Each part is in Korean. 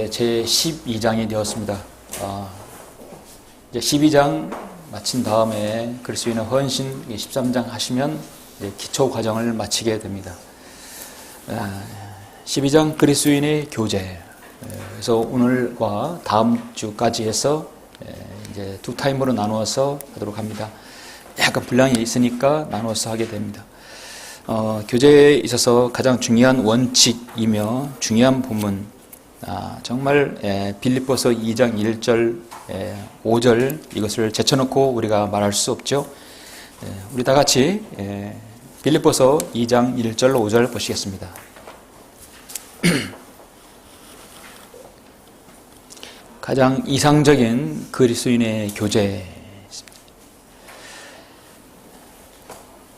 제 12장이 되었습니다. 이제 12장 마친 다음에 그리스도인의 헌신 13장 하시면 이제 기초 과정을 마치게 됩니다. 12장 그리스도인의 교제. 그래서 오늘과 다음 주까지 해서 이제 두 타임으로 나누어서 하도록 합니다. 약간 분량이 있으니까 나누어서 하게 됩니다. 교제에 있어서 가장 중요한 원칙이며 중요한 본문, 정말 빌립보서 2장 1절 5절 이것을 제쳐놓고 우리가 말할 수 없죠. 우리 다 같이 빌립보서 2장 1절 5절 보시겠습니다. 가장 이상적인 그리스도인의 교제.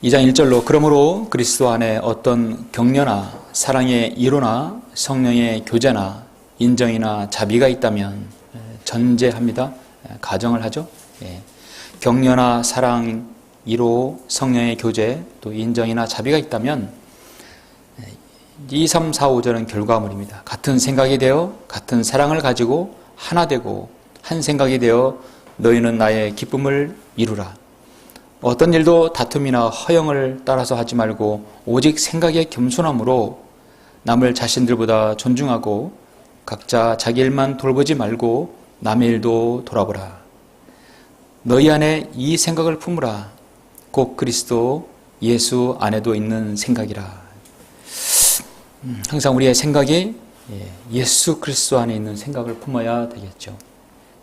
2장 1절로 그러므로 그리스도 안에 어떤 격려나 사랑의 이로나 성령의 교제나 인정이나 자비가 있다면, 전제합니다. 가정을 하죠. 격려나 사랑, 이로, 성령의 교제, 또 인정이나 자비가 있다면 2, 3, 4, 5절은 결과물입니다. 같은 생각이 되어 같은 사랑을 가지고 하나 되고 한 생각이 되어 너희는 나의 기쁨을 이루라. 어떤 일도 다툼이나 허영을 따라서 하지 말고 오직 생각의 겸손함으로 남을 자신들보다 존중하고 각자 자기 일만 돌보지 말고 남의 일도 돌아보라. 너희 안에 이 생각을 품으라. 곧 그리스도 예수 안에도 있는 생각이라. 항상 우리의 생각이 예수 그리스도 안에 있는 생각을 품어야 되겠죠.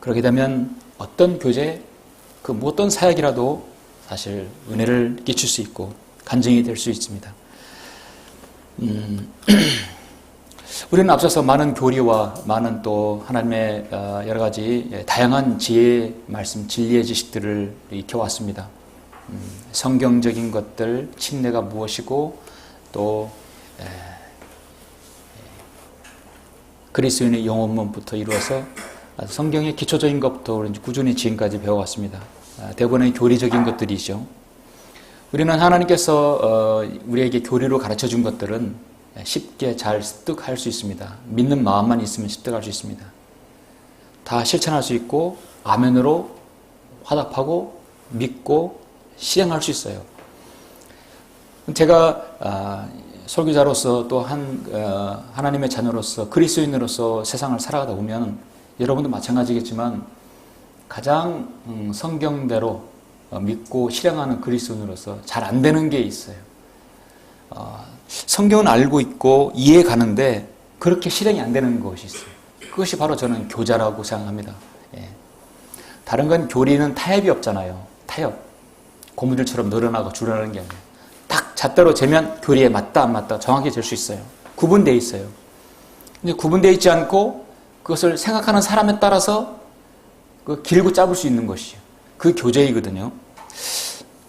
그렇게 되면 어떤 교제, 그 어떤 사역이라도 사실 은혜를 끼칠 수 있고 간증이 될 수 있습니다. 우리는 앞서서 많은 교리와 많은 또 하나님의 여러 가지 다양한 지혜의 말씀, 진리의 지식들을 익혀왔습니다. 성경적인 것들, 침례가 무엇이고 또 그리스도인의 영혼론부터 이루어서 성경의 기초적인 것부터 꾸준히 지금까지 배워왔습니다. 대부분의 교리적인 것들이죠. 우리는 하나님께서 우리에게 교리로 가르쳐준 것들은 쉽게 잘 습득할 수 있습니다. 믿는 마음만 있으면 습득할 수 있습니다. 다 실천할 수 있고 아멘으로 화답하고 믿고 실행할 수 있어요. 제가 설교자로서 또 하나님의 자녀로서 그리스도인으로서 세상을 살아가다 보면 여러분도 마찬가지겠지만 가장 성경대로 믿고 실행하는 그리스도인으로서 잘 안 되는 게 있어요. 성경은 알고 있고 이해 가는데 그렇게 실행이 안 되는 것이 있어요. 그것이 바로 저는 교자라고 생각합니다. 다른 건 교리는 타협이 없잖아요. 타협. 고무줄처럼 늘어나고 줄어나는 게 아니에요. 딱 잣대로 재면 교리에 맞다 안 맞다 정확히 잴 수 있어요. 구분되어 있어요. 근데 구분되어 있지 않고 그것을 생각하는 사람에 따라서 그 길고 짧을 수 있는 것이에요. 그 교제이거든요.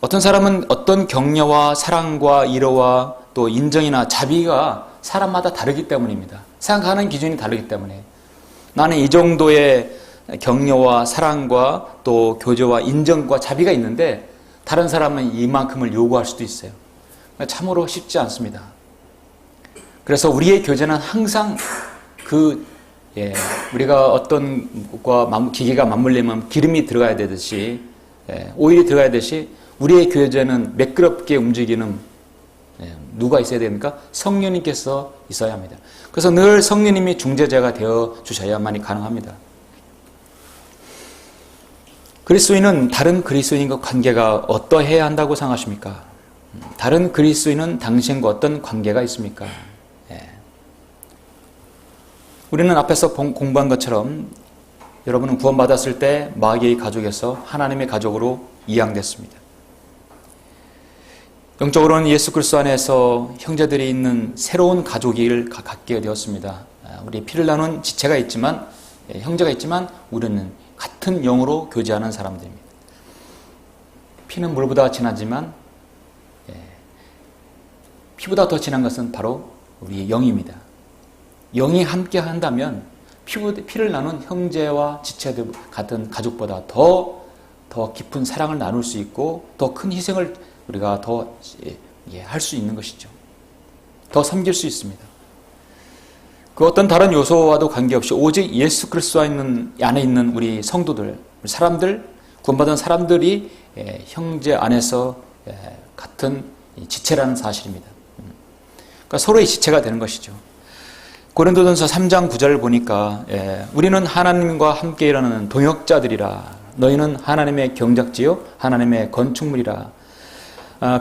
어떤 사람은 어떤 격려와 사랑과 위로와 또 인정이나 자비가 사람마다 다르기 때문입니다. 생각하는 기준이 다르기 때문에 나는 이 정도의 격려와 사랑과 또 교제와 인정과 자비가 있는데 다른 사람은 이만큼을 요구할 수도 있어요. 참으로 쉽지 않습니다. 그래서 우리의 교제는 항상 우리가 어떤 것과 기계가 맞물리면 기름이 들어가야 되듯이 오일이 들어가야 되듯이 우리의 교제는 매끄럽게 움직이는 누가 있어야 됩니까? 성령님께서 있어야 합니다. 그래서 늘 성령님이 중재자가 되어 주셔야만이 가능합니다. 그리스도인은 다른 그리스도인과 관계가 어떠해야 한다고 생각하십니까? 다른 그리스도인은 당신과 어떤 관계가 있습니까? 우리는 앞에서 공부한 것처럼 여러분은 구원받았을 때 마귀의 가족에서 하나님의 가족으로 이양됐습니다. 영적으로는 예수 그리스도 안에서 형제들이 있는 새로운 가족을 갖게 되었습니다. 우리 피를 나눈 지체가 있지만, 형제가 있지만 우리는 같은 영으로 교제하는 사람들입니다. 피는 물보다 진하지만 피보다 더 진한 것은 바로 우리의 영입니다. 영이 함께 한다면 피를 나눈 형제와 지체들 같은 가족보다 더 깊은 사랑을 나눌 수 있고 더 큰 희생을 우리가 더 할 수 있는 것이죠. 더 섬길 수 있습니다. 그 어떤 다른 요소와도 관계없이 오직 예수 그리스도 안에 있는 우리 성도들, 사람들, 구원받은 사람들이 형제 안에서 같은 지체라는 사실입니다. 그러니까 서로의 지체가 되는 것이죠. 고린도전서 3장 9절을 보니까 우리는 하나님과 함께 일하는 동역자들이라. 너희는 하나님의 경작지요 하나님의 건축물이라.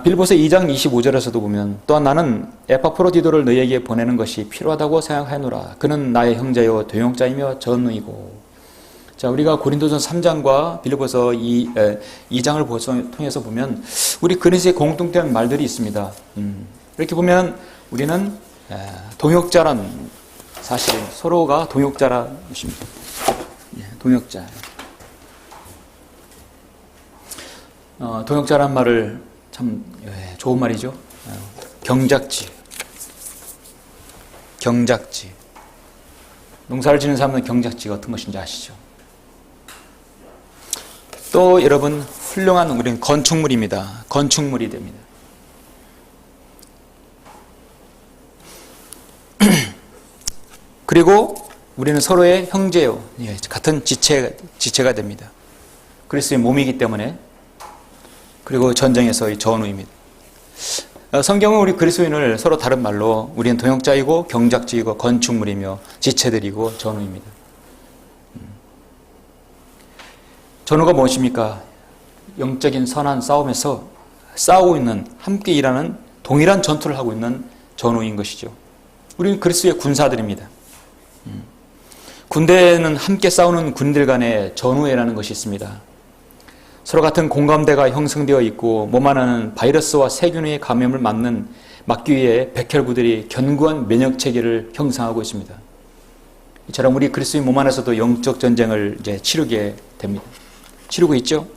빌보서 2장 25절에서도 보면 또한 나는 에파프로디도를 너희에게 보내는 것이 필요하다고 생각하노라. 그는 나의 형제요 동역자이며 전우이고. 자, 우리가 고린도전 3장과 빌보서 2장을 통해서 보면 우리 그리스도의 공통된 말들이 있습니다. 이렇게 보면 우리는 동역자란 사실, 서로가 동역자라는 것입니다. 동역자. 동역자란 말을 참 좋은 말이죠. 경작지. 경작지. 농사를 짓는 사람은 경작지가 어떤 것인지 아시죠? 또 여러분, 훌륭한 우리는 건축물입니다. 건축물이 됩니다. 그리고 우리는 서로의 형제요, 같은 지체가 됩니다. 그리스도의 몸이기 때문에. 그리고 전쟁에서의 전우입니다. 성경은 우리 그리스도인을 서로 다른 말로 우리는 동역자이고 경작지이고 건축물이며 지체들이고 전우입니다. 전우가 무엇입니까? 영적인 선한 싸움에서 싸우고 있는, 함께 일하는 동일한 전투를 하고 있는 전우인 것이죠. 우리는 그리스도의 군사들입니다. 군대에는 함께 싸우는 군인들 간의 전우회라는 것이 있습니다. 서로 같은 공감대가 형성되어 있고 몸 안에는 바이러스와 세균의 감염을 막기 위해 백혈구들이 견고한 면역체계를 형성하고 있습니다. 이처럼 우리 그리스도의 몸 안에서도 영적 전쟁을 이제 치르게 됩니다. 치르고 있죠.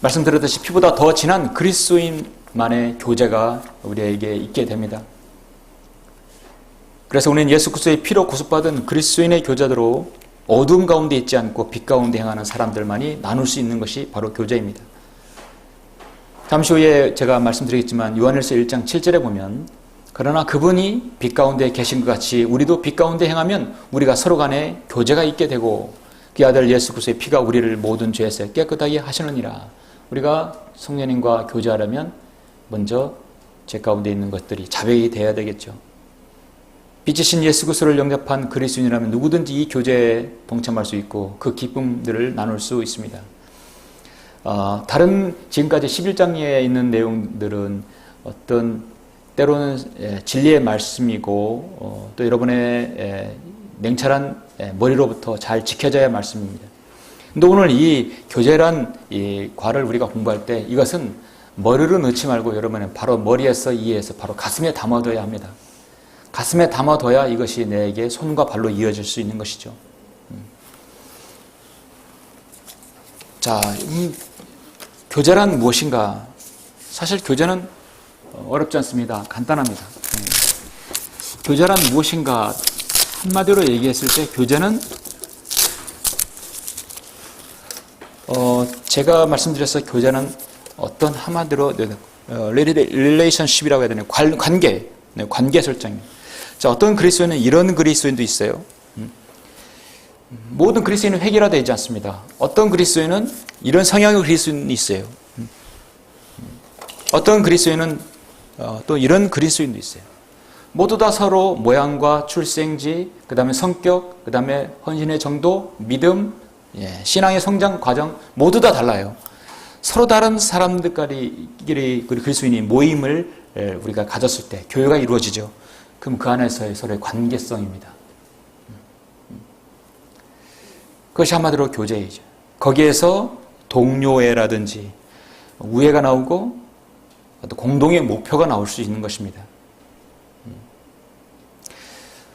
말씀드렸듯이 피보다 더 진한 그리스도인만의 교제가 우리에게 있게 됩니다. 그래서 우리는 예수 그리스도의 피로 구속받은 그리스도인의 교제대로 어두움 가운데 있지 않고 빛 가운데 행하는 사람들만이 나눌 수 있는 것이 바로 교제입니다. 잠시 후에 제가 말씀드리겠지만 요한일서 1장 7절에 보면 그러나 그분이 빛 가운데 계신 것 같이 우리도 빛 가운데 행하면 우리가 서로 간에 교제가 있게 되고 그 아들 예수 그리스도의 피가 우리를 모든 죄에서 깨끗하게 하시느니라. 우리가 성령님과 교제하려면 먼저 죄 가운데 있는 것들이 자백이 돼야 되겠죠. 빛이신 예수 그리스도를 영접한 그리스도인이라면 누구든지 이 교제에 동참할 수 있고 그 기쁨들을 나눌 수 있습니다. 다른 지금까지 11장에 있는 내용들은 어떤 때로는 진리의 말씀이고 또 여러분의 냉철한 머리로부터 잘 지켜져야 할 말씀입니다. 근데 오늘 이 교제란 이 과를 우리가 공부할 때 이것은 머리로 넣지 말고 여러분은 바로 머리에서 이해해서 바로 가슴에 담아둬야 합니다. 가슴에 담아둬야 이것이 내게 손과 발로 이어질 수 있는 것이죠. 자, 교제란 무엇인가? 사실 교제는 어렵지 않습니다. 간단합니다. 교제란 무엇인가? 한마디로 얘기했을 때 교제는 제가 말씀드렸어요. 교제는 어떤 한마디로 relationship이라고 해야 되나요? 관계 설정입니다. 자, 어떤 그리스도인은 이런 그리스도인도 있어요. 모든 그리스도인은 획일화되지 않습니다. 어떤 그리스도인은 이런 성향의 그리스도인이 있어요. 어떤 그리스도인은 또 이런 그리스도인도 있어요. 모두 다 서로 모양과 출생지, 그 다음에 성격, 그 다음에 헌신의 정도, 믿음, 신앙의 성장 과정 모두 다 달라요. 서로 다른 사람들끼리 그리스도인이 모임을 우리가 가졌을 때 교회가 이루어지죠. 그럼 그 안에서의 서로의 관계성입니다. 그것이 한마디로 교제이죠. 거기에서 동료애라든지 우애가 나오고 또 공동의 목표가 나올 수 있는 것입니다.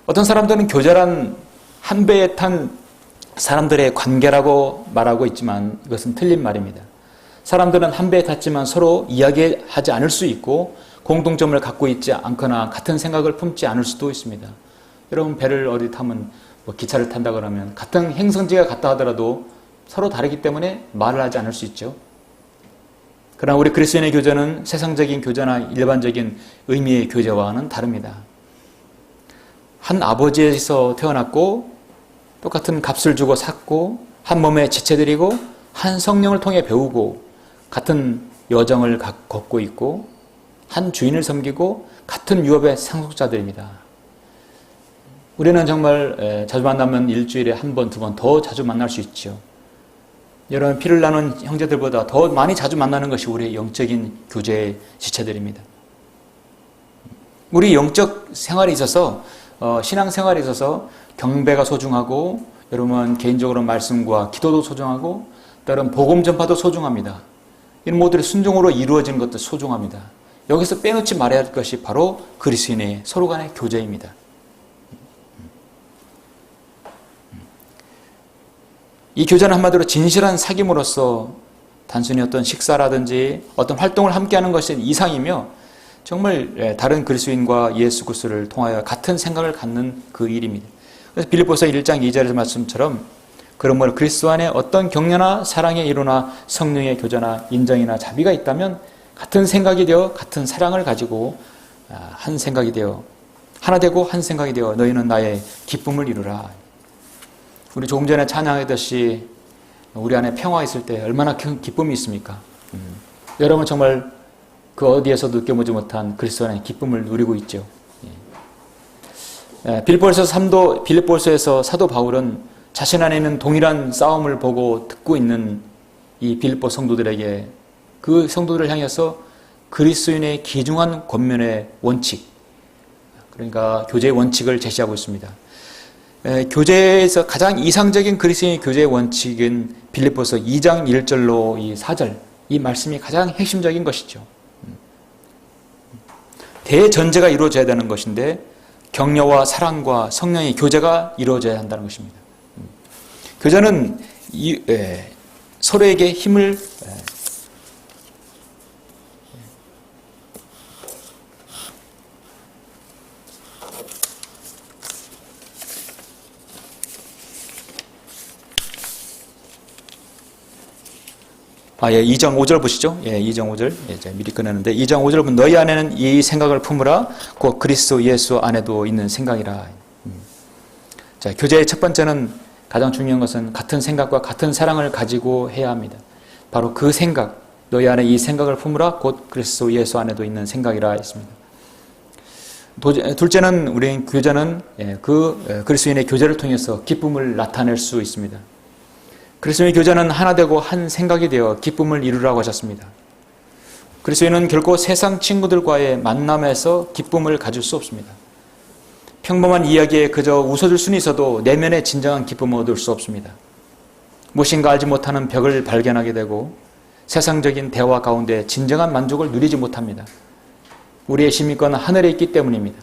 어떤 사람들은 교제란 한 배에 탄 사람들의 관계라고 말하고 있지만 이것은 틀린 말입니다. 사람들은 한 배에 탔지만 서로 이야기하지 않을 수 있고 공통점을 갖고 있지 않거나 같은 생각을 품지 않을 수도 있습니다. 여러분 배를 어디 타면 기차를 탄다 그러면 같은 행성지가 같다 하더라도 서로 다르기 때문에 말을 하지 않을 수 있죠. 그러나 우리 그리스도인의 교제는 세상적인 교제나 일반적인 의미의 교제와는 다릅니다. 한 아버지에서 태어났고 똑같은 값을 주고 샀고 한 몸에 지체드리고 한 성령을 통해 배우고 같은 여정을 걷고 있고 한 주인을 섬기고 같은 유업의 상속자들입니다. 우리는 정말 자주 만나면 일주일에 한 번, 두 번 더 자주 만날 수 있죠. 여러분, 피를 나눈 형제들보다 더 많이 자주 만나는 것이 우리의 영적인 교제의 지체들입니다. 우리 영적 생활에 있어서 신앙 생활에 있어서 경배가 소중하고 여러분 개인적으로 말씀과 기도도 소중하고 다른 복음 전파도 소중합니다. 이런 모두의 순종으로 이루어진 것도 소중합니다. 여기서 빼놓지 말아야 할 것이 바로 그리스도인의 서로 간의 교제입니다. 이 교제는 한마디로 진실한 사귐으로서 단순히 어떤 식사라든지 어떤 활동을 함께하는 것이 이상이며 정말 다른 그리스도인과 예수 그리스도를 통하여 같은 생각을 갖는 그 일입니다. 그래서 빌립보서 1장 2절의 말씀처럼 그러므로 그리스도 안에 어떤 격려나 사랑의 이루나 성령의 교제나 인정이나 자비가 있다면 같은 생각이 되어 같은 사랑을 가지고 한 생각이 되어 하나 되고 한 생각이 되어 너희는 나의 기쁨을 이루라. 우리 조금 전에 찬양했듯이 우리 안에 평화 있을 때 얼마나 큰 기쁨이 있습니까? 여러분 정말 그 어디에서도 느껴보지 못한 그리스도 안의 기쁨을 누리고 있죠. 빌립보서에서 사도 바울은 자신 안에 있는 동일한 싸움을 보고 듣고 있는 이 빌립보 성도들에게 그 성도들을 향해서 그리스도인의 귀중한 권면의 원칙, 그러니까 교제의 원칙을 제시하고 있습니다. 교제에서 가장 이상적인 그리스도인의 교제의 원칙은 빌립보서 2장 1절로 이 4절, 이 말씀이 가장 핵심적인 것이죠. 대전제가 이루어져야 되는 것인데 격려와 사랑과 성령의 교제가 이루어져야 한다는 것입니다. 교제는 서로에게 힘을 예, 2장 5절 보시죠. 예, 2장 5절. 예, 제가 미리 꺼내는데 2장 5절 보면 너희 안에는 이 생각을 품으라. 곧 그리스도 예수 안에도 있는 생각이라. 자, 교제의 첫 번째는 가장 중요한 것은 같은 생각과 같은 사랑을 가지고 해야 합니다. 바로 그 생각, 너희 안에 이 생각을 품으라. 곧 그리스도 예수 안에도 있는 생각이라 했습니다. 둘째는 우리의 교제는 그리스도인의 교제를 통해서 기쁨을 나타낼 수 있습니다. 그리스도인의 교제는 하나 되고 한 생각이 되어 기쁨을 이루라고 하셨습니다. 그리스도인은 결코 세상 친구들과의 만남에서 기쁨을 가질 수 없습니다. 평범한 이야기에 그저 웃어줄 수는 있어도 내면의 진정한 기쁨을 얻을 수 없습니다. 무엇인가 알지 못하는 벽을 발견하게 되고 세상적인 대화 가운데 진정한 만족을 누리지 못합니다. 우리의 시민권은 하늘에 있기 때문입니다.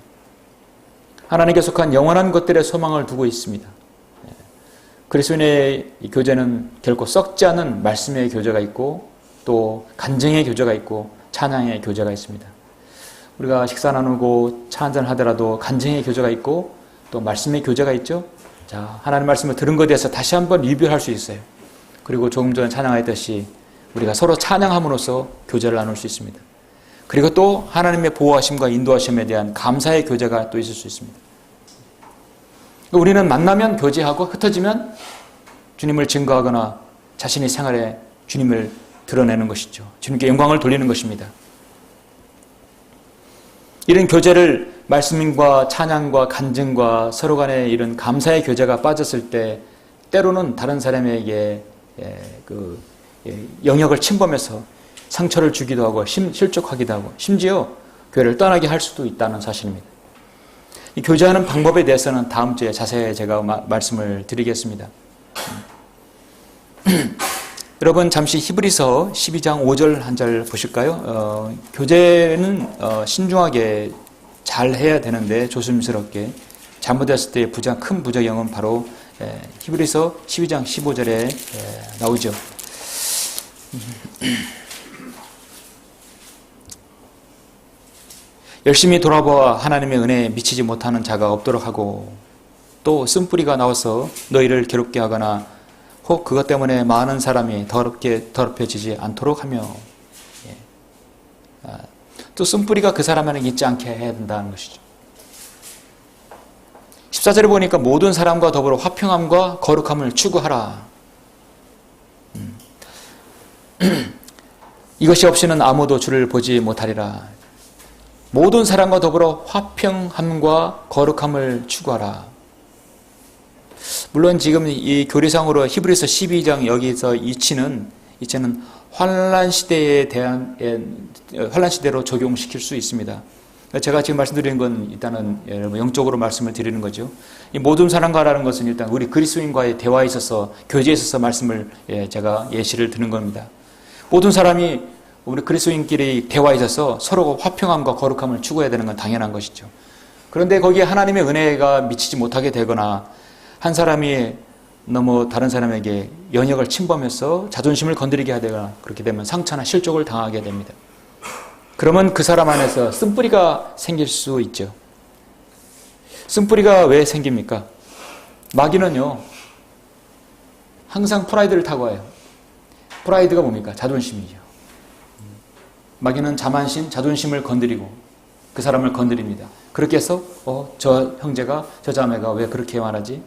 하나님께 속한 영원한 것들의 소망을 두고 있습니다. 그리스도인의 교제는 결코 썩지 않은 말씀의 교제가 있고 또 간증의 교제가 있고 찬양의 교제가 있습니다. 우리가 식사 나누고 차 한잔 하더라도 간증의 교제가 있고 또 말씀의 교제가 있죠. 자, 하나님 말씀을 들은 것에 대해서 다시 한번 리뷰할 수 있어요. 그리고 조금 전에 찬양했듯이 우리가 서로 찬양함으로써 교제를 나눌 수 있습니다. 그리고 또 하나님의 보호하심과 인도하심에 대한 감사의 교제가 또 있을 수 있습니다. 우리는 만나면 교제하고 흩어지면 주님을 증거하거나 자신의 생활에 주님을 드러내는 것이죠. 주님께 영광을 돌리는 것입니다. 이런 교제를 말씀과 찬양과 간증과 서로 간의 이런 감사의 교제가 빠졌을 때 때로는 다른 사람에게 영역을 침범해서 상처를 주기도 하고 실족하기도 하고 심지어 교회를 떠나게 할 수도 있다는 사실입니다. 이 교제하는 방법에 대해서는 다음 주에 자세히 제가 말씀을 드리겠습니다. 여러분 잠시 히브리서 12장 5절 한 절 보실까요? 교제는 신중하게 잘 해야 되는데 조심스럽게 잘못했을 때의 큰 부작용은 바로 히브리서 12장 15절에 나오죠. 열심히 돌아보아 하나님의 은혜에 미치지 못하는 자가 없도록 하고 또 쓴뿌리가 나와서 너희를 괴롭게 하거나 혹 그것 때문에 많은 사람이 더럽혀지지 않도록 하며 또 쓴뿌리가 그 사람에게 있지 않게 해야 된다는 것이죠. 14절에 보니까 모든 사람과 더불어 화평함과 거룩함을 추구하라. 이것이 없이는 아무도 주를 보지 못하리라. 모든 사람과 더불어 화평함과 거룩함을 추구하라. 물론 지금 이 교리상으로 히브리서 12장 여기서 이치는 환란 시대에 대한 환란 시대로 적용시킬 수 있습니다. 제가 지금 말씀드리는 건 일단은 영적으로 말씀을 드리는 거죠. 이 모든 사람과라는 것은 일단 우리 그리스도인과의 대화에 있어서 교제에 있어서 말씀을 제가 예시를 드는 겁니다. 모든 사람이 우리 그리스도인끼리 대화에 있어서 서로가 화평함과 거룩함을 추구해야 되는 건 당연한 것이죠. 그런데 거기에 하나님의 은혜가 미치지 못하게 되거나 한 사람이 너무 다른 사람에게 연약을 침범해서 자존심을 건드리게 하거나 그렇게 되면 상처나 실족을 당하게 됩니다. 그러면 그 사람 안에서 쓴뿌리가 생길 수 있죠. 쓴뿌리가 왜 생깁니까? 마귀는요, 항상 프라이드를 타고 와요. 프라이드가 뭡니까? 자존심이죠. 마귀는 자만심, 자존심을 건드리고 그 사람을 건드립니다. 그렇게 해서 저 형제가, 저 자매가 왜 그렇게 말하지?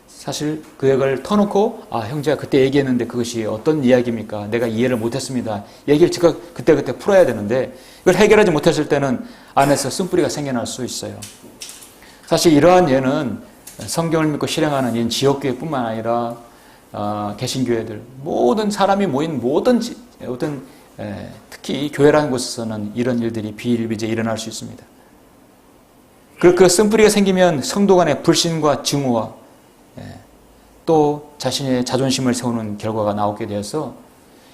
사실 그 얘기를 터놓고 형제가 그때 얘기했는데 그것이 어떤 이야기입니까? 내가 이해를 못했습니다. 얘기를 제가 그때 풀어야 되는데 이걸 해결하지 못했을 때는 안에서 쓴뿌리가 생겨날 수 있어요. 사실 이러한 예는 성경을 믿고 실행하는 이 지역교회뿐만 아니라 개신교회들 모든 사람이 모인 모든 특히 교회라는 곳에서는 이런 일들이 비일비재 일어날 수 있습니다. 그 쓴뿌리가 생기면 성도 간의 불신과 증오와 또 자신의 자존심을 세우는 결과가 나오게 되어서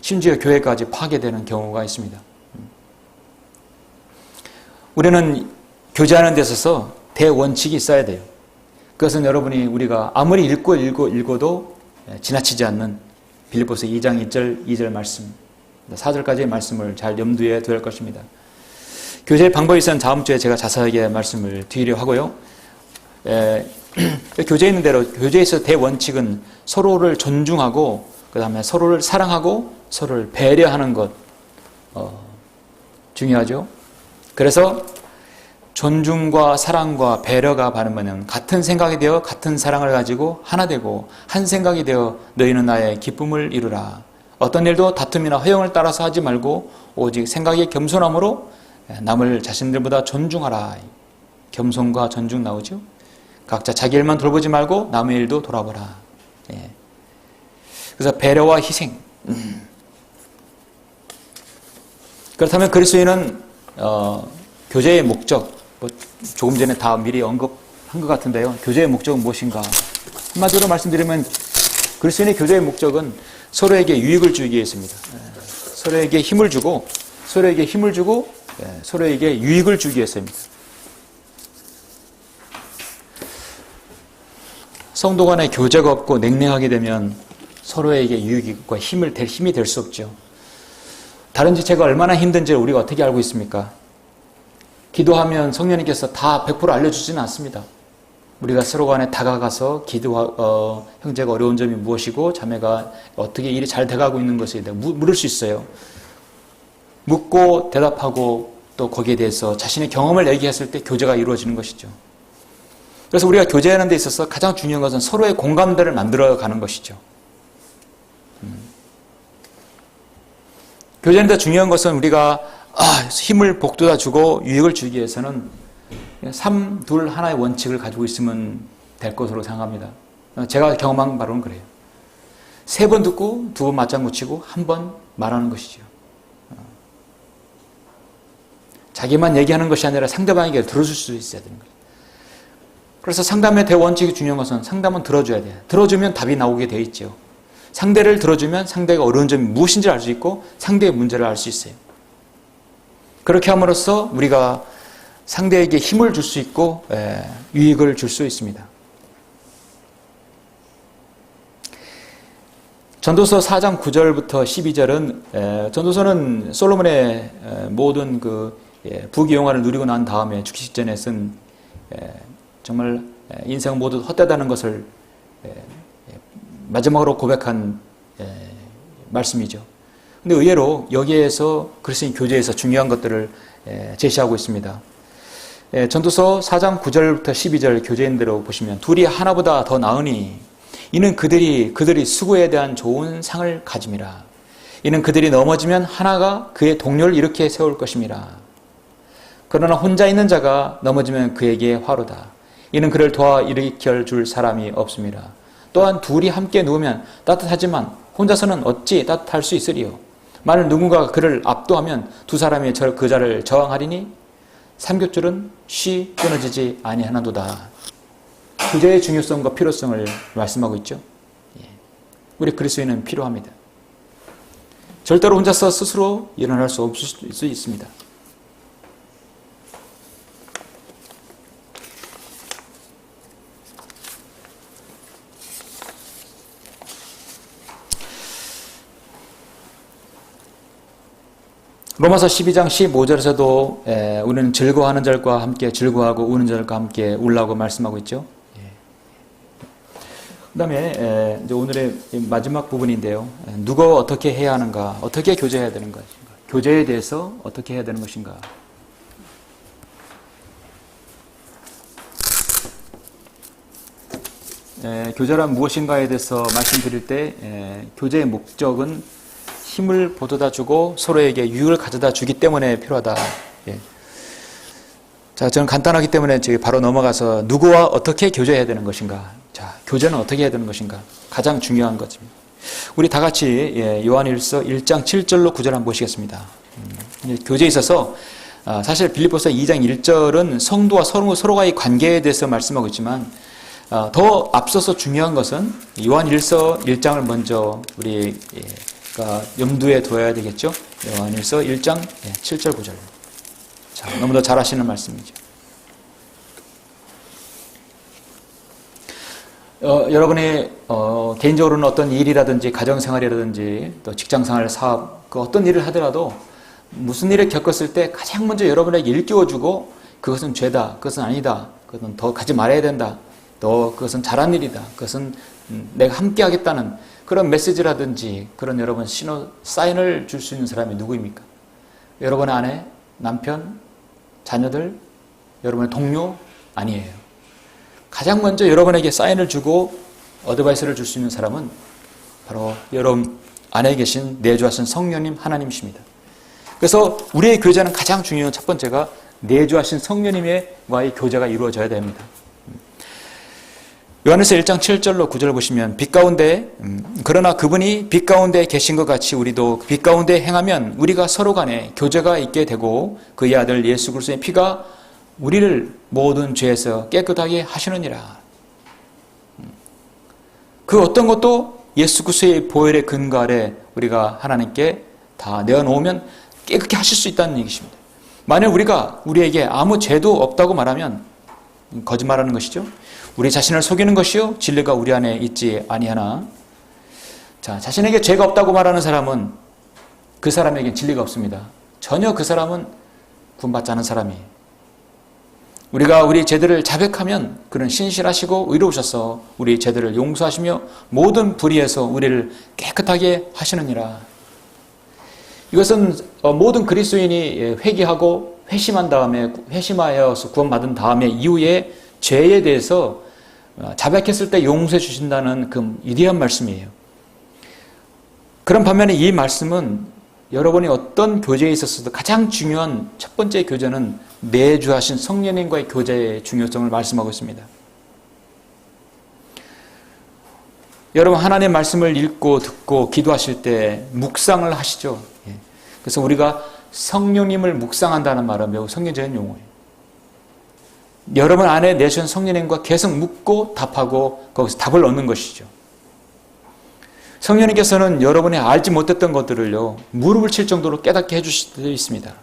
심지어 교회까지 파괴되는 경우가 있습니다. 우리는 교제하는 데 있어서 대원칙이 있어야 돼요. 그것은 여러분이 우리가 아무리 읽어도 지나치지 않는 빌립보서 2장 1절 2절 말씀 4절까지의 말씀을 잘 염두에 두어야 할 것입니다. 교제의 방법에 있어서는 다음 주에 제가 자세하게 말씀을 드리려 하고요. 교제에 있는 대로 교제에 있어서 대원칙은 서로를 존중하고 그 다음에 서로를 사랑하고 서로를 배려하는 것 중요하죠. 그래서 존중과 사랑과 배려가 바르면 같은 생각이 되어 같은 사랑을 가지고 하나 되고 한 생각이 되어 너희는 나의 기쁨을 이루라. 어떤 일도 다툼이나 허영을 따라서 하지 말고 오직 생각의 겸손함으로 남을 자신들보다 존중하라. 겸손과 존중 나오죠. 각자 자기 일만 돌보지 말고 남의 일도 돌아보라. 그래서 배려와 희생. 그렇다면 그리스도인은 교제의 목적, 조금 전에 다 미리 언급한 것 같은데요. 교제의 목적은 무엇인가? 한마디로 말씀드리면 그리스도인의 교제의 목적은 서로에게 유익을 주기 위해서입니다. 서로에게 힘을 주고 서로에게 유익을 주기 위해서입니다. 성도 간의 교제가 없고 냉랭하게 되면 서로에게 유익과 힘이 될 수 없죠. 다른 지체가 얼마나 힘든지를 우리가 어떻게 알고 있습니까? 기도하면 성령님께서 다 100% 알려주지는 않습니다. 우리가 서로 간에 다가가서 형제가 어려운 점이 무엇이고 자매가 어떻게 일이 잘 돼가고 있는 것에 대해 물을 수 있어요. 묻고 대답하고 또 거기에 대해서 자신의 경험을 얘기했을 때 교제가 이루어지는 것이죠. 그래서 우리가 교제하는 데 있어서 가장 중요한 것은 서로의 공감대를 만들어가는 것이죠. 교제하는 데 중요한 것은 우리가 힘을 복돋아 주고 유익을 주기 위해서는 3, 2, 하나의 원칙을 가지고 있으면 될 것으로 생각합니다. 제가 경험한 바로는 그래요. 3번 듣고 2번 맞장구 치고 1번 말하는 것이죠. 자기만 얘기하는 것이 아니라 상대방에게 들어줄 수 있어야 되는 거예요. 그래서 상담의 대원칙이 중요한 것은 상담은 들어줘야 돼요. 들어주면 답이 나오게 돼 있죠. 상대를 들어주면 상대가 어려운 점이 무엇인지를 알 수 있고 상대의 문제를 알 수 있어요. 그렇게 함으로써 우리가 상대에게 힘을 줄 수 있고 유익을 줄 수 있습니다. 전도서 4장 9절부터 12절은 전도서는 솔로몬의 모든 부귀영화를 누리고 난 다음에 죽기 직전에 쓴 정말 인생 모두 헛되다는 것을 마지막으로 고백한 말씀이죠. 근데 의외로 여기에서 그리스도인 교제에서 중요한 것들을 제시하고 있습니다. 전도서 4장 9절부터 12절 교재인대로 보시면 둘이 하나보다 더 나으니 이는 그들이 수고에 대한 좋은 상을 가짐이라. 이는 그들이 넘어지면 하나가 그의 동료를 일으켜 세울 것임이라. 그러나 혼자 있는 자가 넘어지면 그에게 화로다. 이는 그를 도와 일으켜 줄 사람이 없음이라. 또한 둘이 함께 누우면 따뜻하지만 혼자서는 어찌 따뜻할 수 있으리요. 만일 누군가가 그를 압도하면 두 사람이 그 자를 저항하리니 삼겹줄은 쉬 끊어지지 아니하나도다. 교제의 중요성과 필요성을 말씀하고 있죠. 우리 그리스도인은 필요합니다. 절대로 혼자서 스스로 일어날 수 없을 수 있습니다. 로마서 12장 15절에서도 우리는 즐거워하는 자들과 함께 즐거워하고 우는 자들과 함께 울라고 말씀하고 있죠. 그 다음에 이제 오늘의 마지막 부분인데요. 누가 어떻게 해야 하는가, 어떻게 교제해야 되는 것인가, 교제에 대해서 어떻게 해야 되는 것인가. 교제란 무엇인가에 대해서 말씀드릴 때 교제의 목적은 힘을 보듬어 주고 서로에게 유익을 가져다 주기 때문에 필요하다. 자, 저는 간단하기 때문에 바로 넘어가서 누구와 어떻게 교제해야 되는 것인가. 자, 교제는 어떻게 해야 되는 것인가. 가장 중요한 것입니다. 우리 다 같이 요한일서 1장 7절로 9절 한번 보시겠습니다. 교제에 있어서 사실 빌립보서 2장 1절은 성도와 서로가의 관계에 대해서 말씀하고 있지만 더 앞서서 중요한 것은 요한일서 1장을 먼저 우리가 염두에 둬야 되겠죠. 요한일서 1장 7절 9절. 자, 너무도 잘 아시는 말씀이죠. 여러분이 개인적으로는 어떤 일이라든지 가정생활이라든지 또 직장생활, 사업, 그 어떤 일을 하더라도 무슨 일을 겪었을 때 가장 먼저 여러분에게 일깨워주고 그것은 죄다, 그것은 아니다, 그것은 더 가지 말아야 된다, 또 그것은 잘한 일이다, 그것은 내가 함께 하겠다는 그런 메시지라든지 그런 여러분 사인을 줄 수 있는 사람이 누구입니까? 여러분의 아내, 남편, 자녀들, 여러분의 동료? 아니에요. 가장 먼저 여러분에게 사인을 주고 어드바이스를 줄 수 있는 사람은 바로 여러분 안에 계신 내주하신 성령님 하나님이십니다. 그래서 우리의 교제는 가장 중요한 첫 번째가 내주하신 성령님과의 교제가 이루어져야 됩니다. 요한일서 1장 7절로 9절 보시면 빛 가운데 그러나 그분이 빛 가운데 계신 것 같이 우리도 빛 가운데 행하면 우리가 서로 간에 교제가 있게 되고 그의 아들 예수 그리스도의 피가 우리를 모든 죄에서 깨끗하게 하시느니라. 그 어떤 것도 예수 그리스도의 보혈의 근거 아래 우리가 하나님께 다 내어놓으면 깨끗게 하실 수 있다는 얘기십니다. 만약 우리가 우리에게 아무 죄도 없다고 말하면 거짓말하는 것이죠. 우리 자신을 속이는 것이요 진리가 우리 안에 있지 아니하나. 자, 자신에게 죄가 없다고 말하는 사람은 그 사람에겐 진리가 없습니다. 전혀 그 사람은 구원받지 않은 사람이에요. 우리가 우리 죄들을 자백하면 그는 신실하시고 의로우셔서 우리 죄들을 용서하시며 모든 불의에서 우리를 깨끗하게 하시느니라. 이것은 모든 그리스도인이 회개하고 회심한 다음에 회심하여서 구원받은 다음에 이후에 죄에 대해서 자백했을 때 용서해 주신다는 그 위대한 말씀이에요. 그런 반면에 이 말씀은 여러분이 어떤 교제에 있어서도 가장 중요한 첫 번째 교제는 내주하신 성령님과의 교제의 중요성을 말씀하고 있습니다. 여러분 하나님의 말씀을 읽고 듣고 기도하실 때 묵상을 하시죠. 그래서 우리가 성령님을 묵상한다는 말은 매우 성경적인 용어예요. 여러분 안에 내주신 성령님과 계속 묻고 답하고 거기서 답을 얻는 것이죠. 성령님께서는 여러분이 알지 못했던 것들을요 무릎을 칠 정도로 깨닫게 해주실 수도 있습니다.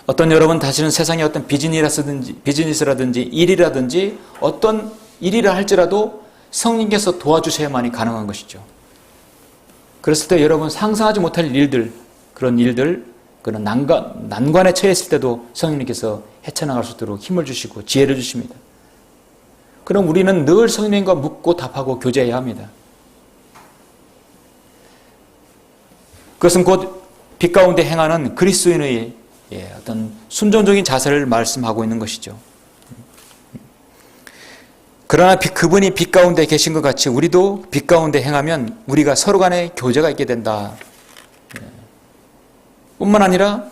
어떤 여러분 다시는 세상의 어떤 비즈니스라든지 일이라든지 어떤 일이라 할지라도 성령님께서 도와주셔야만이 가능한 것이죠. 그랬을 때 여러분 상상하지 못할 일들, 그런 난관에 처했을 때도 성령님께서 헤쳐나갈 수 있도록 힘을 주시고 지혜를 주십니다. 그럼 우리는 늘 성령님과 묻고 답하고 교제해야 합니다. 그것은 곧 빛 가운데 행하는 그리스도인의 어떤 순종적인 자세를 말씀하고 있는 것이죠. 그러나 그분이 빛 가운데 계신 것 같이 우리도 빛 가운데 행하면 우리가 서로 간에 교제가 있게 된다. 뿐만 아니라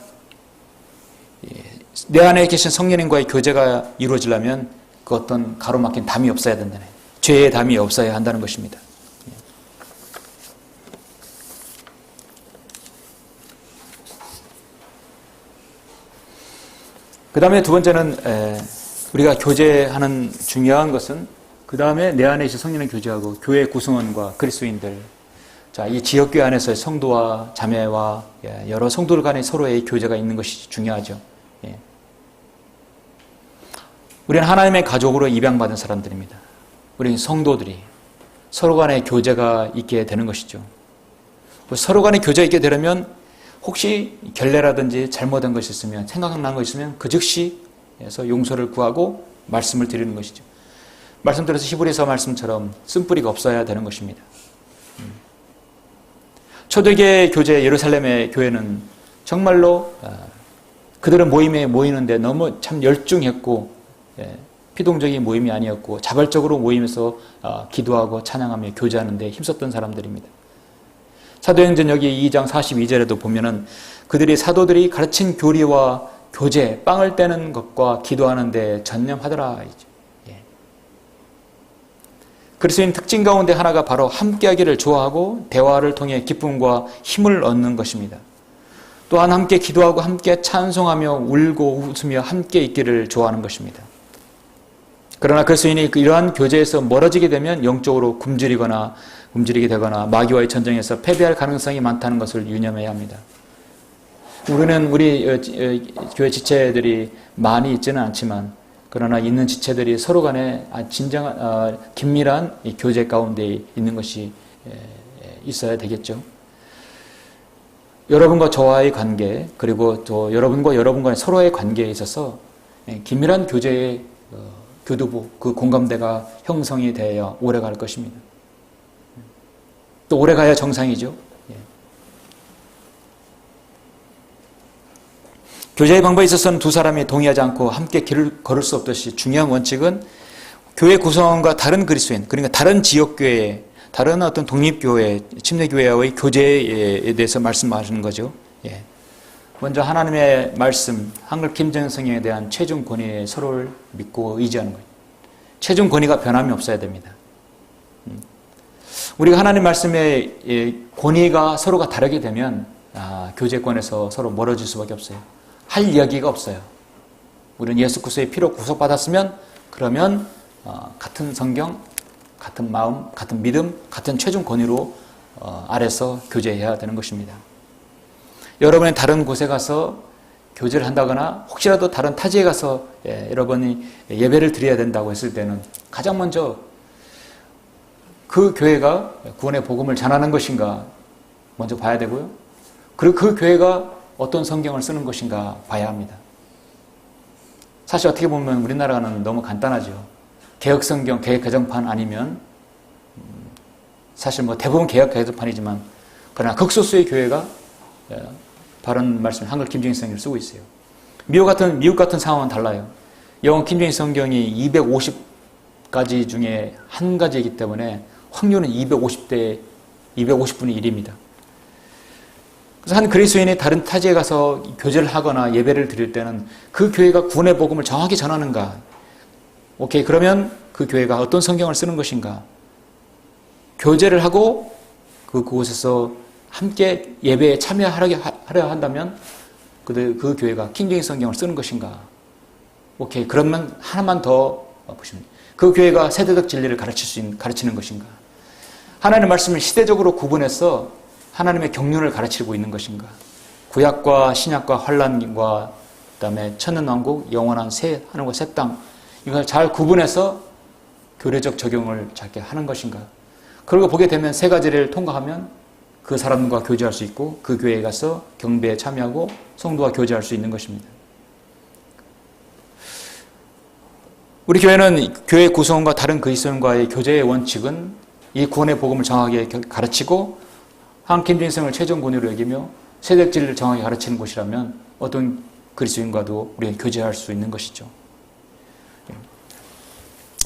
내 안에 계신 성령님과의 교제가 이루어지려면 그 어떤 가로막힌 담이 없어야 된다네. 죄의 담이 없어야 한다는 것입니다. 그 다음에 두 번째는 우리가 교제하는 중요한 것은 그 다음에 내 안에 있어 성령을 교제하고 교회 구성원과 그리스도인들, 자, 이 지역교회 안에서의 성도와 자매와 여러 성도들 간의 서로의 교제가 있는 것이 중요하죠. 우리는 하나님의 가족으로 입양받은 사람들입니다. 우리 성도들이 서로 간의 교제가 있게 되는 것이죠. 서로 간의 교제가 있게 되려면 혹시 결례라든지 잘못한 것이 있으면, 생각난 것이 있으면 그 즉시에서 용서를 구하고 말씀을 드리는 것이죠. 말씀드려서 히브리서 말씀처럼 쓴뿌리가 없어야 되는 것입니다. 초대교회 교제 예루살렘의 교회는 정말로 그들은 모임에 모이는데 너무 참 열중했고 피동적인 모임이 아니었고 자발적으로 모임에서 기도하고 찬양하며 교제하는 데 힘썼던 사람들입니다. 사도행전 여기 2장 42절에도 보면은 그들이 사도들이 가르친 교리와 교제, 빵을 떼는 것과 기도하는 데 전념하더라. 그리스도인 특징 가운데 하나가 바로 함께하기를 좋아하고 대화를 통해 기쁨과 힘을 얻는 것입니다. 또한 함께 기도하고 함께 찬송하며 울고 웃으며 함께 있기를 좋아하는 것입니다. 그러나 그리스도인이 이러한 교제에서 멀어지게 되면 영적으로 굶주리게 되거나 마귀와의 전쟁에서 패배할 가능성이 많다는 것을 유념해야 합니다. 우리는 우리 교회 지체들이 많이 있지는 않지만 그러나 있는 지체들이 서로 간에 진정한 긴밀한 교제 가운데 있는 것이 있어야 되겠죠. 여러분과 저와의 관계 그리고 또 여러분과 여러분 간의 서로의 관계에 있어서 긴밀한 교제의 교두보, 그 공감대가 형성이 되어야 오래갈 것입니다. 또 오래가야 정상이죠. 교제의 방법에 있어서는 두 사람이 동의하지 않고 함께 길을 걸을 수 없듯이 중요한 원칙은 교회 구성원과 다른 그리스도인, 그러니까 다른 지역교회, 다른 어떤 독립교회, 침례교회와의 교제에 대해서 말씀하시는 거죠. 먼저 하나님의 말씀, 한글 김정은 성경에 대한 최종 권위에 서로를 믿고 의지하는 거예요. 최종 권위가 변함이 없어야 됩니다. 우리가 하나님 말씀의 권위가 서로가 다르게 되면 교제권에서 서로 멀어질 수밖에 없어요. 할 이야기가 없어요. 우리는 예수 그리스도의 피로 구속받았으면 그러면 같은 성경, 같은 마음, 같은 믿음, 같은 최종 권위로 아래서 교제해야 되는 것입니다. 여러분이 다른 곳에 가서 교제를 한다거나 혹시라도 다른 타지에 가서 여러분이 예배를 드려야 된다고 했을 때는 가장 먼저 그 교회가 구원의 복음을 전하는 것인가 먼저 봐야 되고요. 그리고 그 교회가 어떤 성경을 쓰는 것인가 봐야 합니다. 사실 어떻게 보면 우리나라는 너무 간단하죠. 개혁성경, 개혁개정판 아니면 사실 대부분 개혁개정판이지만 그러나 극소수의 교회가 바른 말씀, 한글 김정일 성경을 쓰고 있어요. 미국 같은 상황은 달라요. 영어 김정일 성경이 250가지 중에 한 가지이기 때문에 확률은 250분의 1입니다. 그래서 한 그리스도인이 다른 타지에 가서 교제를 하거나 예배를 드릴 때는 그 교회가 구원의 복음을 정확히 전하는가? 오케이, 그러면 그 교회가 어떤 성경을 쓰는 것인가? 교제를 하고 그곳에서 함께 예배에 참여하려 한다면 그 교회가 킹제임스 성경을 쓰는 것인가? 오케이, 그러면 하나만 더 보시면 그 교회가 세대적 진리를 가르치는 것인가? 하나님의 말씀을 시대적으로 구분해서 하나님의 경륜을 가르치고 있는 것인가? 구약과 신약과 환란과 그다음에 천년왕국, 영원한 하늘과 새 땅 이걸 잘 구분해서 교례적 적용을 잘 하는 것인가? 그러고 보게 되면 세 가지를 통과하면 그 사람과 교제할 수 있고 그 교회에 가서 경배에 참여하고 성도와 교제할 수 있는 것입니다. 우리 교회는 교회 구성원과 다른 그리스도인과의 교제의 원칙은 이 구원의 복음을 정확하게 가르치고 한김진성을 최종 권위로 여기며 세대적 진리를 정확히 가르치는 곳이라면 어떤 그리스도인과도 우리가 교제할 수 있는 것이죠.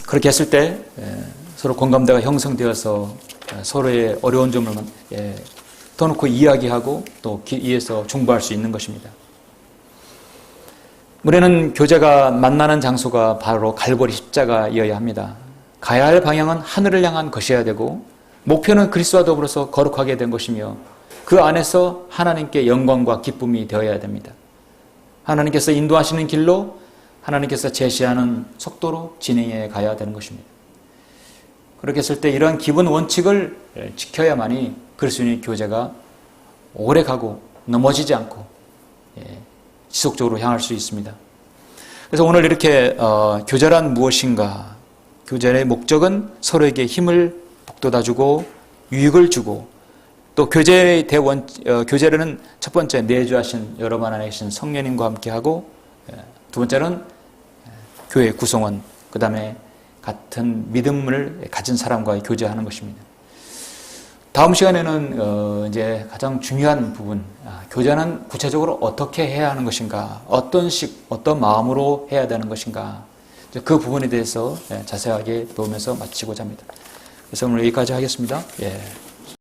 그렇게 했을 때 서로 공감대가 형성되어서 서로의 어려운 점을 더 놓고 이야기하고 또 이에서 중보할 수 있는 것입니다. 우리는 교제가 만나는 장소가 바로 갈보리 십자가여야 합니다. 가야 할 방향은 하늘을 향한 것이어야 되고 목표는 그리스도와 더불어서 거룩하게 된 것이며 그 안에서 하나님께 영광과 기쁨이 되어야 됩니다. 하나님께서 인도하시는 길로 하나님께서 제시하는 속도로 진행해 가야 되는 것입니다. 그렇게 했을 때 이러한 기본 원칙을 지켜야만이 그리스도인의 교제가 오래가고 넘어지지 않고 지속적으로 향할 수 있습니다. 그래서 오늘 이렇게 교제란 무엇인가? 교제의 목적은 서로에게 힘을 북돋아주고 유익을 주고 또 교제의 교제는 첫 번째 내주하신 여러분 안에 계신 성령님과 함께하고 두 번째는 교회 구성원, 그 다음에 같은 믿음을 가진 사람과의 교제하는 것입니다. 다음 시간에는 이제 가장 중요한 부분, 교제는 구체적으로 어떻게 해야 하는 것인가, 어떤 마음으로 해야 되는 것인가, 그 부분에 대해서 자세하게 배우면서 마치고자 합니다. 그래서 오늘 여기까지 하겠습니다. 예.